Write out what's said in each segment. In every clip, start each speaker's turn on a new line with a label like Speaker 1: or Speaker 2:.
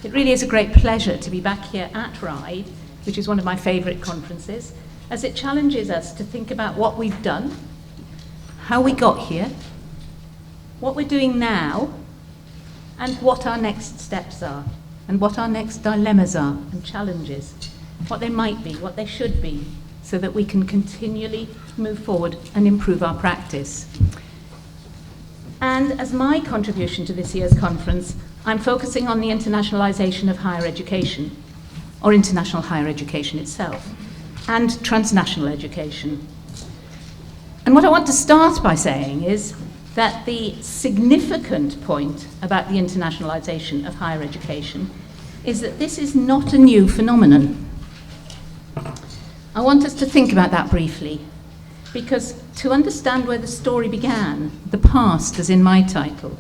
Speaker 1: It really is a great pleasure to be back here at RIDE, which is one of my favourite conferences, as it challenges us to think about what we've done, how we got here, what we're doing now, and what our next steps are, and what our next dilemmas are and challenges, what they might be, what they should be, so that we can continually move forward and improve our practice. And as my contribution to this year's conference, I'm focusing on the internationalization of higher education, or international higher education itself, and transnational education. And what I want to start by saying is that the significant point about the internationalization of higher education is that this is not a new phenomenon. I want us to think about that briefly, because to understand where the story began, the past as in my title,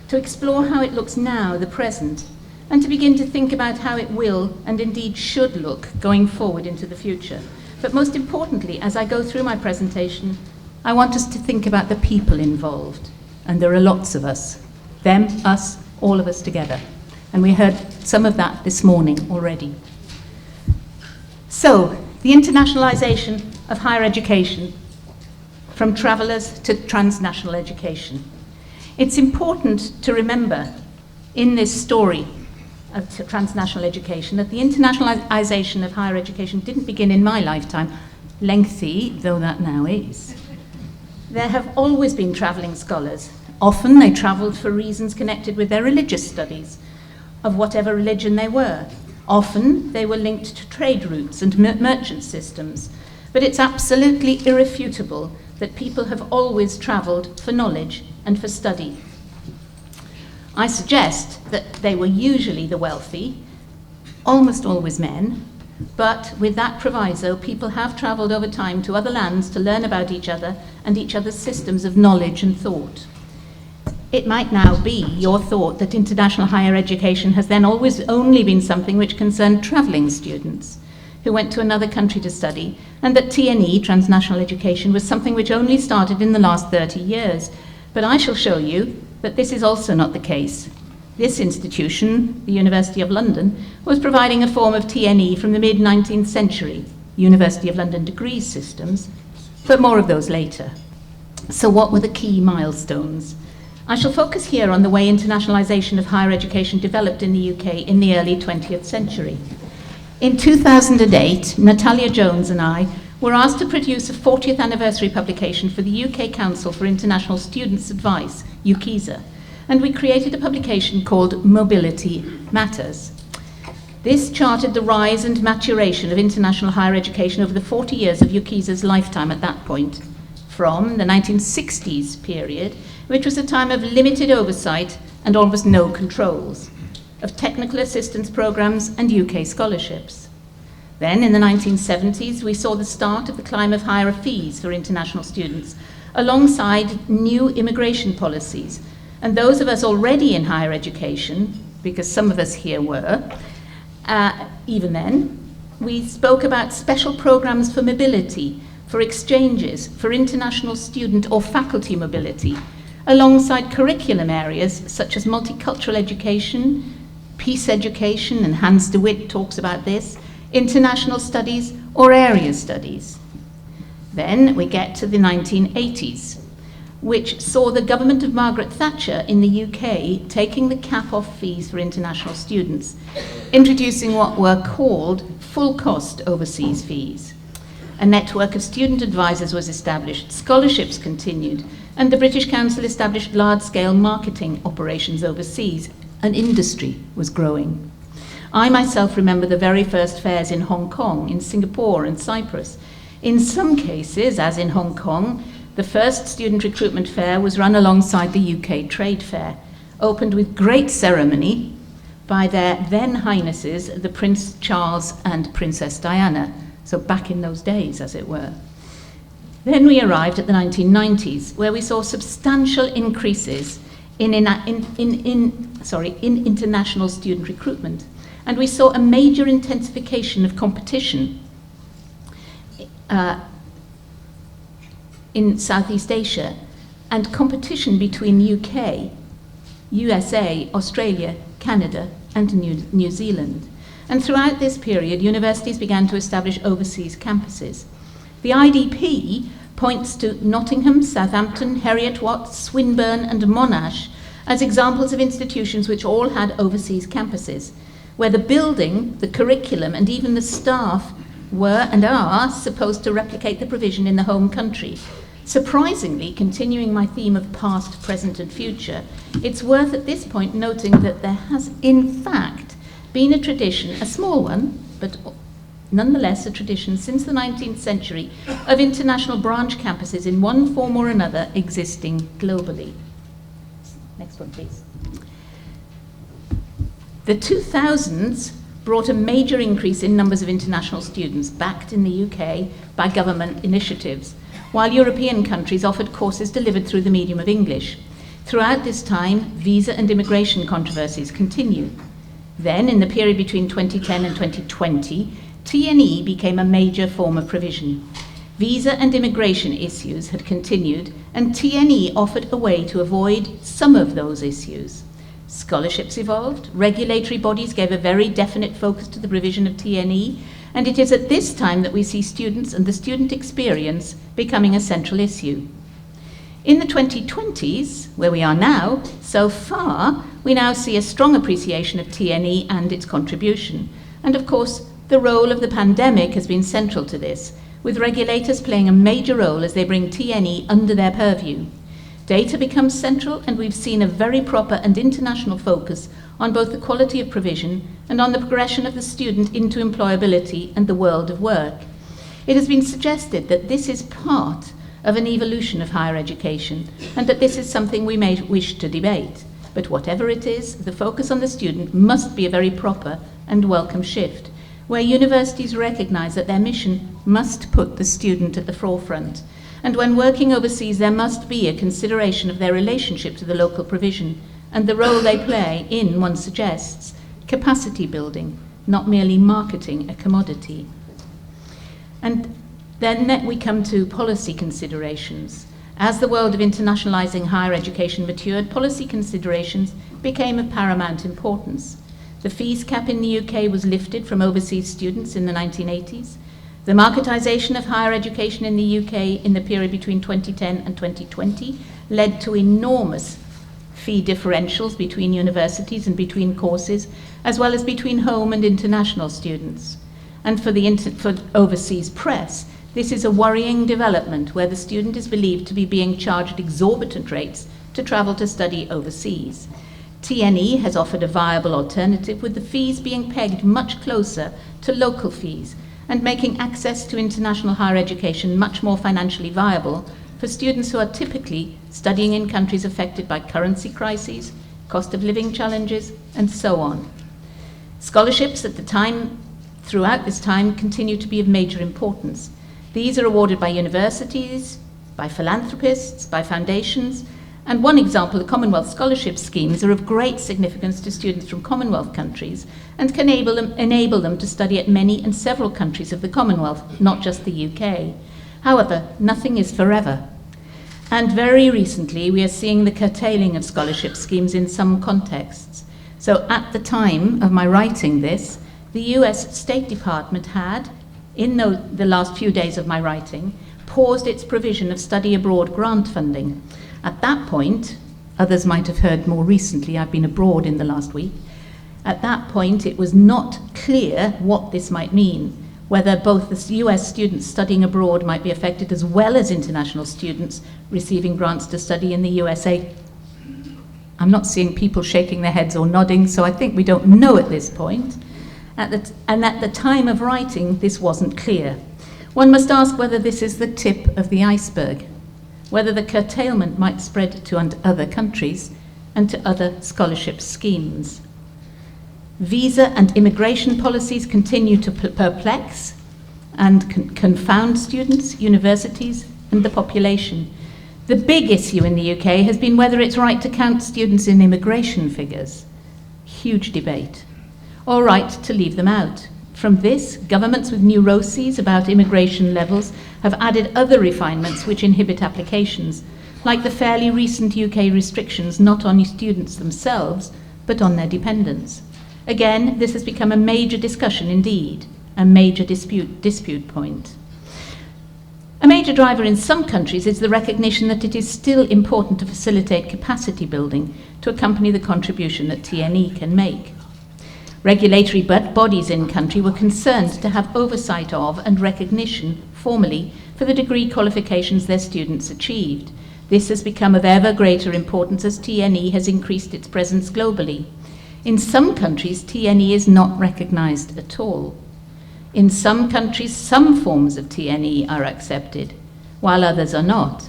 Speaker 1: to explore how it looks now, the present, and to begin to think about how it will and indeed should look going forward into the future. But most importantly, as I go through my presentation, I want us to think about the people involved. And there are lots of us, them, us, all of us together. And we heard some of that this morning already. So, the internationalization of higher education, from travellers to transnational education. It's important to remember in this story of transnational education that the internationalization of higher education didn't begin in my lifetime, lengthy though that now is. There have always been travelling scholars. Often they travelled for reasons connected with their religious studies, of whatever religion they were. Often they were linked to trade routes and merchant systems. But it's absolutely irrefutable that people have always travelled for knowledge and for study. I suggest that they were usually the wealthy, almost always men, but with that proviso, people have travelled over time to other lands to learn about each other and each other's systems of knowledge and thought. It might now be your thought that international higher education has then always only been something which concerned travelling students who went to another country to study, and that TNE, transnational education, was something which only started in the last 30 years. But I shall show you that this is also not the case. This institution, the University of London, was providing a form of TNE from the mid-19th century, University of London degree systems, but more of those later. So what were the key milestones? I shall focus here on the way internationalization of higher education developed in the UK in the early 20th century. In 2008, Natalia Jones and I were asked to produce a 40th anniversary publication for the UK Council for International Students' Advice, UKISA, and we created a publication called Mobility Matters. This charted the rise and maturation of international higher education over the 40 years of UKISA's lifetime at that point, from the 1960s period, which was a time of limited oversight and almost no controls, of technical assistance programs and UK scholarships. Then, in the 1970s, we saw the start of the climb of higher fees for international students, alongside new immigration policies. And those of us already in higher education, because some of us here were, even then, we spoke about special programs for mobility, for exchanges, for international student or faculty mobility, alongside curriculum areas such as multicultural education, peace education, and Hans de Witt talks about this, international studies or area studies. Then we get to the 1980s, which saw the government of Margaret Thatcher in the UK taking the cap off fees for international students, introducing what were called full cost overseas fees. A network of student advisors was established, scholarships continued, and the British Council established large-scale marketing operations overseas. An industry was growing. I myself remember the very first fairs in Hong Kong, in Singapore and Cyprus. In some cases, as in Hong Kong, the first student recruitment fair was run alongside the UK Trade Fair, opened with great ceremony by their then Highnesses, the Prince Charles and Princess Diana, so back in those days, as it were. Then we arrived at the 1990s, where we saw substantial increases in international student recruitment. And we saw a major intensification of competition in Southeast Asia, and competition between UK, USA, Australia, Canada, and New Zealand. And throughout this period, universities began to establish overseas campuses. The IDP points to Nottingham, Southampton, Heriot-Watt, Swinburne and Monash as examples of institutions which all had overseas campuses, where the building, the curriculum and even the staff were and are supposed to replicate the provision in the home country. Surprisingly, continuing my theme of past, present and future, it's worth at this point noting that there has in fact been a tradition, a small one, but nonetheless a tradition since the 19th century of international branch campuses in one form or another existing globally. Next one, please. The 2000s brought a major increase in numbers of international students backed in the UK by government initiatives, while European countries offered courses delivered through the medium of English. Throughout this time, visa and immigration controversies continued. Then, in the period between 2010 and 2020, TNE became a major form of provision. Visa and immigration issues had continued, and TNE offered a way to avoid some of those issues. Scholarships evolved, regulatory bodies gave a very definite focus to the provision of TNE, and it is at this time that we see students and the student experience becoming a central issue. In the 2020s, where we are now, so far, we now see a strong appreciation of TNE and its contribution. And of course, the role of the pandemic has been central to this, with regulators playing a major role as they bring TNE under their purview. Data becomes central, and we've seen a very proper and international focus on both the quality of provision and on the progression of the student into employability and the world of work. It has been suggested that this is part of an evolution of higher education, and that this is something we may wish to debate. But whatever it is, the focus on the student must be a very proper and welcome shift, where universities recognise that their mission must put the student at the forefront. And when working overseas, there must be a consideration of their relationship to the local provision and the role they play in, one suggests, capacity building, not merely marketing a commodity. And then we come to policy considerations. As the world of internationalising higher education matured, policy considerations became of paramount importance. The fees cap in the UK was lifted from overseas students in the 1980s. The marketisation of higher education in the UK in the period between 2010 and 2020 led to enormous fee differentials between universities and between courses, as well as between home and international students. And for overseas press, this is a worrying development where the student is believed to be being charged exorbitant rates to travel to study overseas. TNE has offered a viable alternative, with the fees being pegged much closer to local fees and making access to international higher education much more financially viable for students who are typically studying in countries affected by currency crises, cost of living challenges, and so on. Scholarships at the time, throughout this time, continue to be of major importance. These are awarded by universities, by philanthropists, by foundations, and one example, the Commonwealth Scholarship Schemes, are of great significance to students from Commonwealth countries and can enable them to study at many and several countries of the Commonwealth, not just the UK. However, nothing is forever. And very recently, we are seeing the curtailing of scholarship schemes in some contexts. So at the time of my writing this, the US State Department had, in the last few days of my writing, paused its provision of study abroad grant funding. At that point, others might have heard more recently, I've been abroad in the last week, at that point it was not clear what this might mean, whether both the US students studying abroad might be affected as well as international students receiving grants to study in the USA. I'm not seeing people shaking their heads or nodding, so I think we don't know at this point. And at the time of writing, this wasn't clear. One must ask whether this is the tip of the iceberg, whether the curtailment might spread to other countries and to other scholarship schemes. Visa and immigration policies continue to perplex and confound students, universities, and the population. The big issue in the UK has been whether it's right to count students in immigration figures. Huge debate. Or right to leave them out. From this, governments with neuroses about immigration levels have added other refinements which inhibit applications, like the fairly recent UK restrictions not on students themselves, but on their dependents. Again, this has become a major discussion indeed, a major dispute point. A major driver in some countries is the recognition that it is still important to facilitate capacity building to accompany the contribution that TNE can make. Regulatory bodies in country were concerned to have oversight of and recognition formally for the degree qualifications their students achieved. This has become of ever greater importance as TNE has increased its presence globally. In some countries, TNE is not recognised at all. In some countries, some forms of TNE are accepted, while others are not.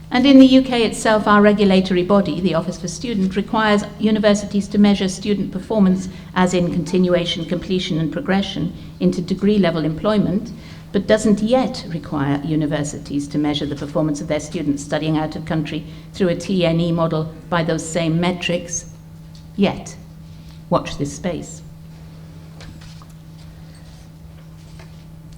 Speaker 1: And in the UK itself, our regulatory body, the Office for Student, requires universities to measure student performance as in continuation, completion and progression into degree-level employment, but doesn't yet require universities to measure the performance of their students studying out of country through a TNE model by those same metrics yet. Watch this space.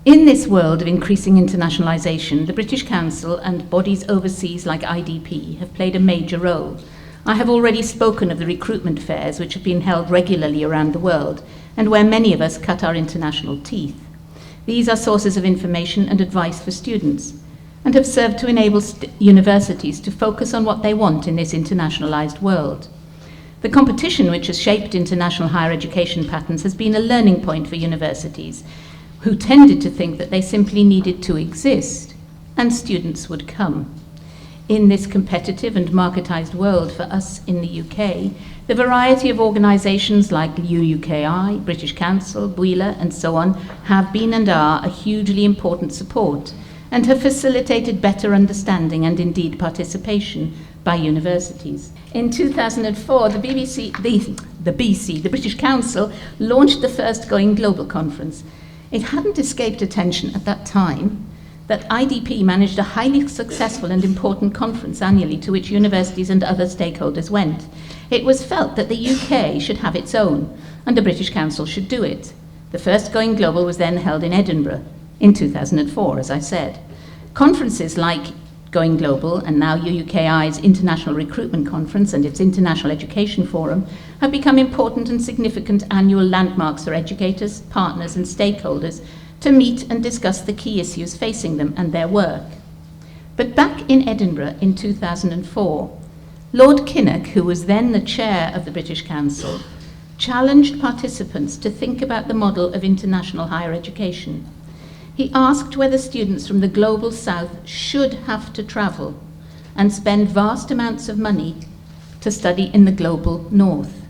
Speaker 1: In this world of increasing internationalisation, the British Council and bodies overseas like IDP have played a major role. I have already spoken of the recruitment fairs which have been held regularly around the world and where many of us cut our international teeth. These are sources of information and advice for students and have served to enable universities to focus on what they want in this internationalised world. The competition which has shaped international higher education patterns has been a learning point for universities, who tended to think that they simply needed to exist and students would come. In this competitive and marketised world for us in the UK, the variety of organisations like UUKI, British Council, BWILA and so on have been and are a hugely important support and have facilitated better understanding and indeed participation by universities. In 2004, the British Council, launched the first Going Global conference. It hadn't escaped attention at that time that IDP managed a highly successful and important conference annually to which universities and other stakeholders went. It was felt that the UK should have its own, and the British Council should do it. The first Going Global was then held in Edinburgh in 2004, as I said. Conferences like Going Global and now UUKI's International Recruitment Conference and its International Education Forum have become important and significant annual landmarks for educators, partners and stakeholders to meet and discuss the key issues facing them and their work. But back in Edinburgh in 2004, Lord Kinnock, who was then the chair of the British Council, challenged participants to think about the model of international higher education. He asked whether students from the global south should have to travel and spend vast amounts of money to study in the global north.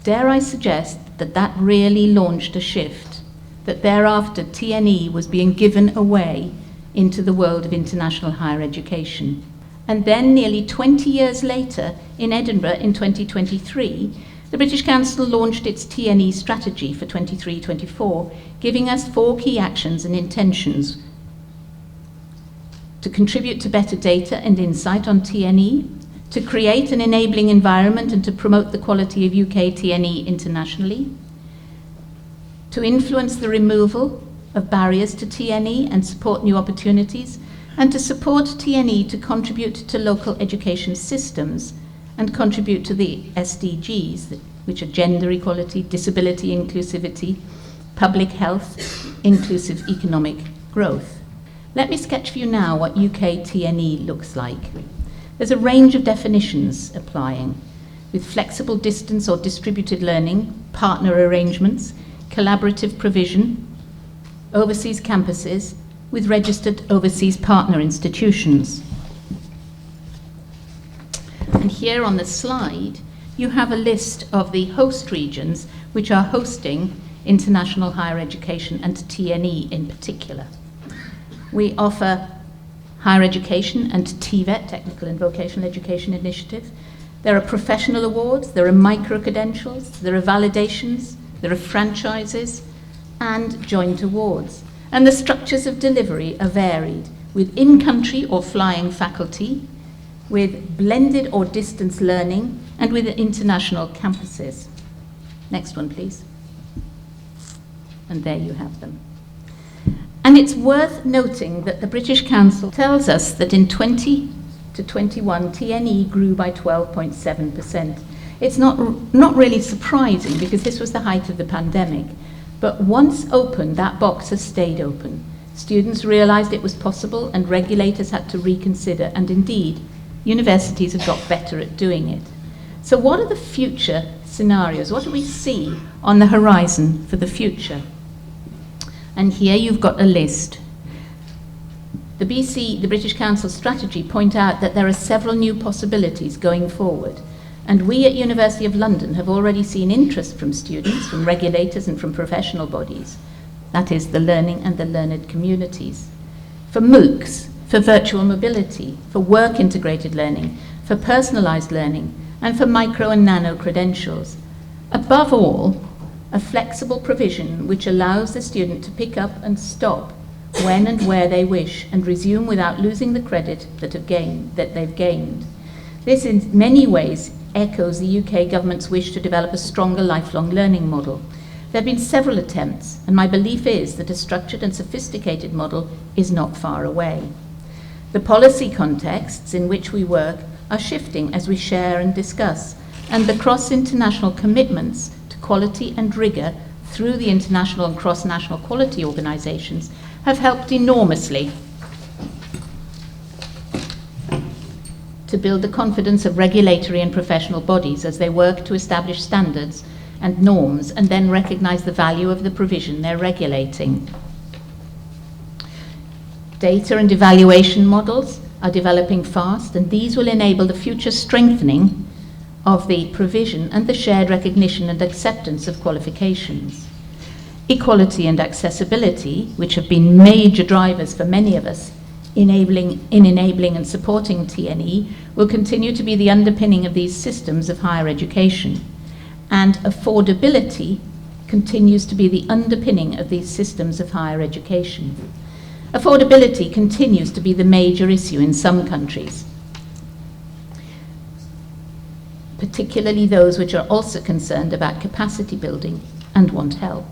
Speaker 1: Dare I suggest that that really launched a shift, that thereafter TNE was being given away into the world of international higher education. And then nearly 20 years later, in Edinburgh in 2023, the British Council launched its TNE strategy for 23-24, giving us 4 key actions and intentions: to contribute to better data and insight on TNE, to create an enabling environment and to promote the quality of UK TNE internationally, to influence the removal of barriers to TNE and support new opportunities, and to support TNE to contribute to local education systems and contribute to the SDGs, which are gender equality, disability inclusivity, public health, inclusive economic growth. Let me sketch for you now what UK TNE looks like. There's a range of definitions applying, with flexible distance or distributed learning, partner arrangements, collaborative provision, overseas campuses, with registered overseas partner institutions. And here on the slide, you have a list of the host regions which are hosting international higher education and TNE in particular. We offer higher education and TVET, Technical and Vocational Education Initiative. There are professional awards, there are micro-credentials, there are validations, there are franchises and joint awards. And the structures of delivery are varied, with in-country or flying faculty, with blended or distance learning, and with international campuses. Next one, please. And there you have them. And it's worth noting that the British Council tells us that in 20 to 21, TNE grew by 12.7%. It's not really surprising because this was the height of the pandemic. But once open, that box has stayed open. Students realized it was possible and regulators had to reconsider, and indeed, universities have got better at doing it. So what are the future scenarios? What do we see on the horizon for the future? And here you've got a list. The British Council strategy, point out that there are several new possibilities going forward. And we at University of London have already seen interest from students, from regulators and from professional bodies. That is, the learning and the learned communities. For MOOCs, for virtual mobility, for work-integrated learning, for personalised learning, and for micro and nano credentials. Above all, a flexible provision which allows the student to pick up and stop when and where they wish and resume without losing the credit that they've gained. This in many ways echoes the UK government's wish to develop a stronger lifelong learning model. There have been several attempts, and my belief is that a structured and sophisticated model is not far away. The policy contexts in which we work are shifting as we share and discuss, and the cross-international commitments to quality and rigour through the international and cross-national quality organisations have helped enormously to build the confidence of regulatory and professional bodies as they work to establish standards and norms and then recognise the value of the provision they're regulating. Data and evaluation models are developing fast, and these will enable the future strengthening of the provision and the shared recognition and acceptance of qualifications. Equality and accessibility, which have been major drivers for many of us in enabling and supporting TNE, will continue to be the underpinning of these systems of higher education. And affordability continues to be the underpinning of these systems of higher education. Affordability continues to be the major issue in some countries, particularly those which are also concerned about capacity building and want help.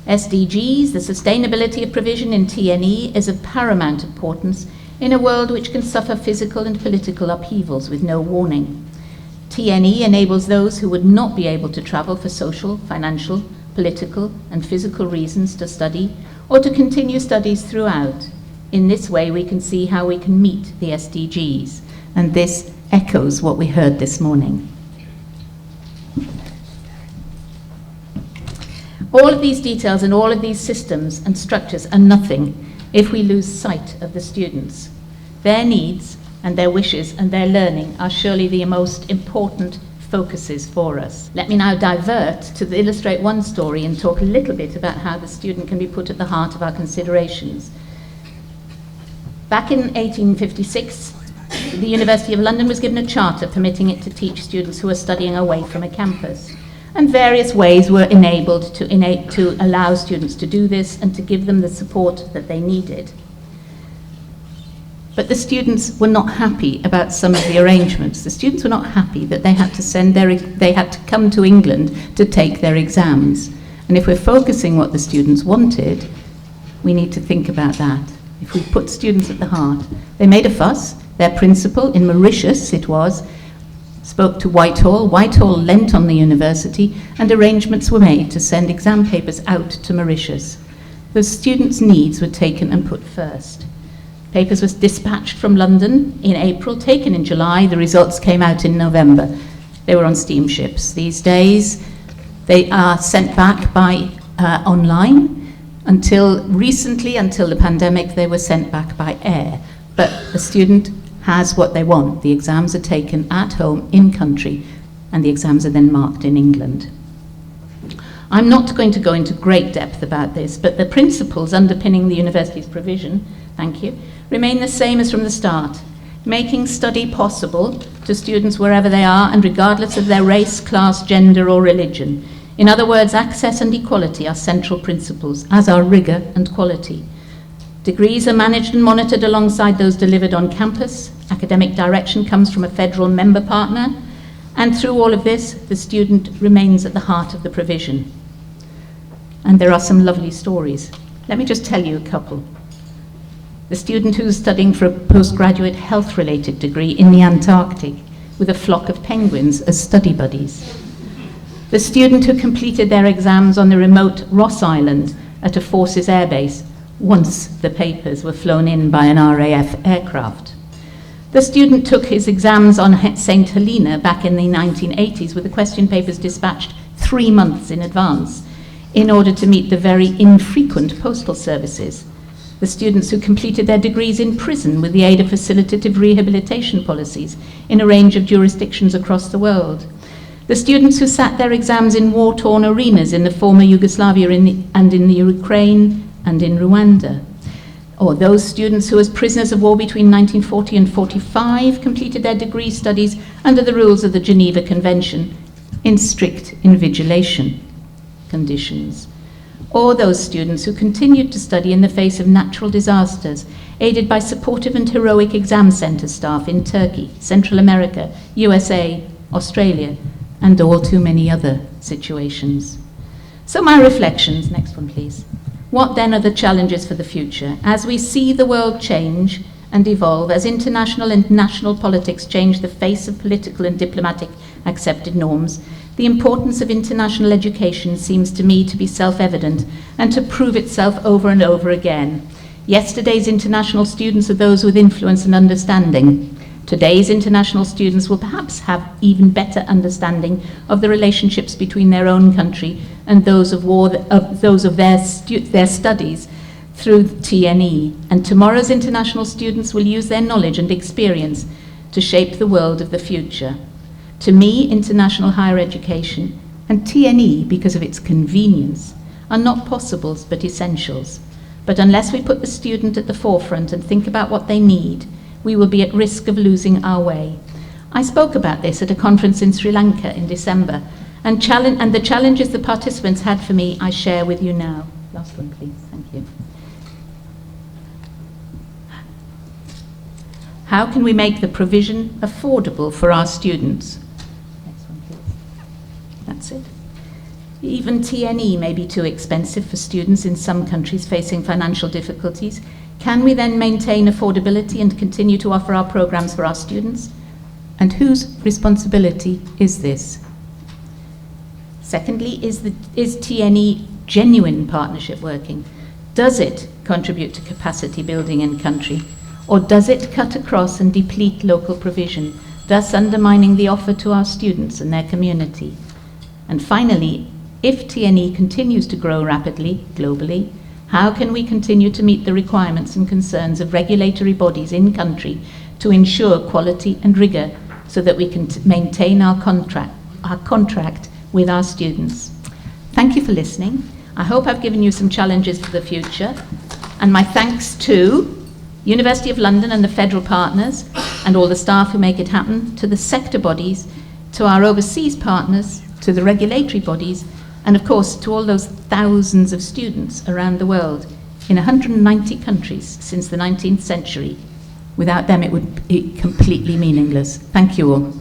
Speaker 1: SDGs, the sustainability of provision in TNE, is of paramount importance in a world which can suffer physical and political upheavals with no warning. TNE enables those who would not be able to travel for social, financial, political and physical reasons to study or to continue studies throughout. In this way, we can see how we can meet the SDGs, and this echoes what we heard this morning. All of these details and all of these systems and structures are nothing if we lose sight of the students. Their needs and their wishes and their learning are surely the most important focuses for us. Let me now divert to illustrate one story and talk a little bit about how the student can be put at the heart of our considerations. Back in 1856, the University of London was given a charter permitting it to teach students who were studying away from a campus. And various ways were enabled to allow students to do this and to give them the support that they needed. But the students were not happy about some of the arrangements. The students were not happy that they had to come to England to take their exams. And if we're focusing what the students wanted, we need to think about that. If we put students at the heart, they made a fuss. Their principal, in Mauritius it was, spoke to Whitehall. Whitehall lent on the university, and arrangements were made to send exam papers out to Mauritius. The students' needs were taken and put first. Papers was dispatched from London in April, taken in July. The results came out in November. They were on steamships. These days, they are sent back by online. Until recently, until the pandemic, they were sent back by air. But the student has what they want. The exams are taken at home, in country, and the exams are then marked in England. I'm not going to go into great depth about this, but the principles underpinning the university's provision, thank you, remain the same as from the start, making study possible to students wherever they are and regardless of their race, class, gender or religion. In other words, access and equality are central principles, as are rigour and quality. Degrees are managed and monitored alongside those delivered on campus. Academic direction comes from a federal member partner, and through all of this, the student remains at the heart of the provision. And there are some lovely stories. Let me just tell you a couple. The student who's studying for a postgraduate health-related degree in the Antarctic with a flock of penguins as study buddies. The student who completed their exams on the remote Ross Island at a Forces airbase once the papers were flown in by an RAF aircraft. The student took his exams on St. Helena back in the 1980s with the question papers dispatched 3 months in advance in order to meet the very infrequent postal services. The students who completed their degrees in prison with the aid of facilitative rehabilitation policies in a range of jurisdictions across the world. The students who sat their exams in war-torn arenas in the former Yugoslavia and in the Ukraine and in Rwanda. Or those students who, as prisoners of war between 1940 and 45, completed their degree studies under the rules of the Geneva Convention in strict invigilation conditions. Or those students who continued to study in the face of natural disasters, aided by supportive and heroic exam centre staff in Turkey, Central America, USA, Australia, and all too many other situations. So my reflections, next one please. What then are the challenges for the future? As we see the world change and evolve, as international and national politics change the face of political and diplomatic accepted norms, the importance of international education seems to me to be self-evident and to prove itself over and over again. Yesterday's international students are those with influence and understanding. Today's international students will perhaps have even better understanding of the relationships between their own country and those of their studies through TNE. And tomorrow's international students will use their knowledge and experience to shape the world of the future. To me, international higher education and TNE, because of its convenience, are not possibles but essentials. But unless we put the student at the forefront and think about what they need, we will be at risk of losing our way. I spoke about this at a conference in Sri Lanka in December, and the challenges the participants had for me, I share with you now. Last one, please. Thank you. How can we make the provision affordable for our students? Next one, please. That's it. Even TNE may be too expensive for students in some countries facing financial difficulties. Can we then maintain affordability and continue to offer our programs for our students? And whose responsibility is this? Secondly, is TNE genuine partnership working? Does it contribute to capacity building in country? Or does it cut across and deplete local provision, thus undermining the offer to our students and their community? And finally, if TNE continues to grow rapidly globally, how can we continue to meet the requirements and concerns of regulatory bodies in country to ensure quality and rigour so that we can maintain our contract with our students? Thank you for listening. I hope I've given you some challenges for the future. And my thanks to University of London and the federal partners and all the staff who make it happen, to the sector bodies, to our overseas partners, to the regulatory bodies, and of course to all those thousands of students around the world in 190 countries since the 19th century. Without them it would be completely meaningless. Thank you all.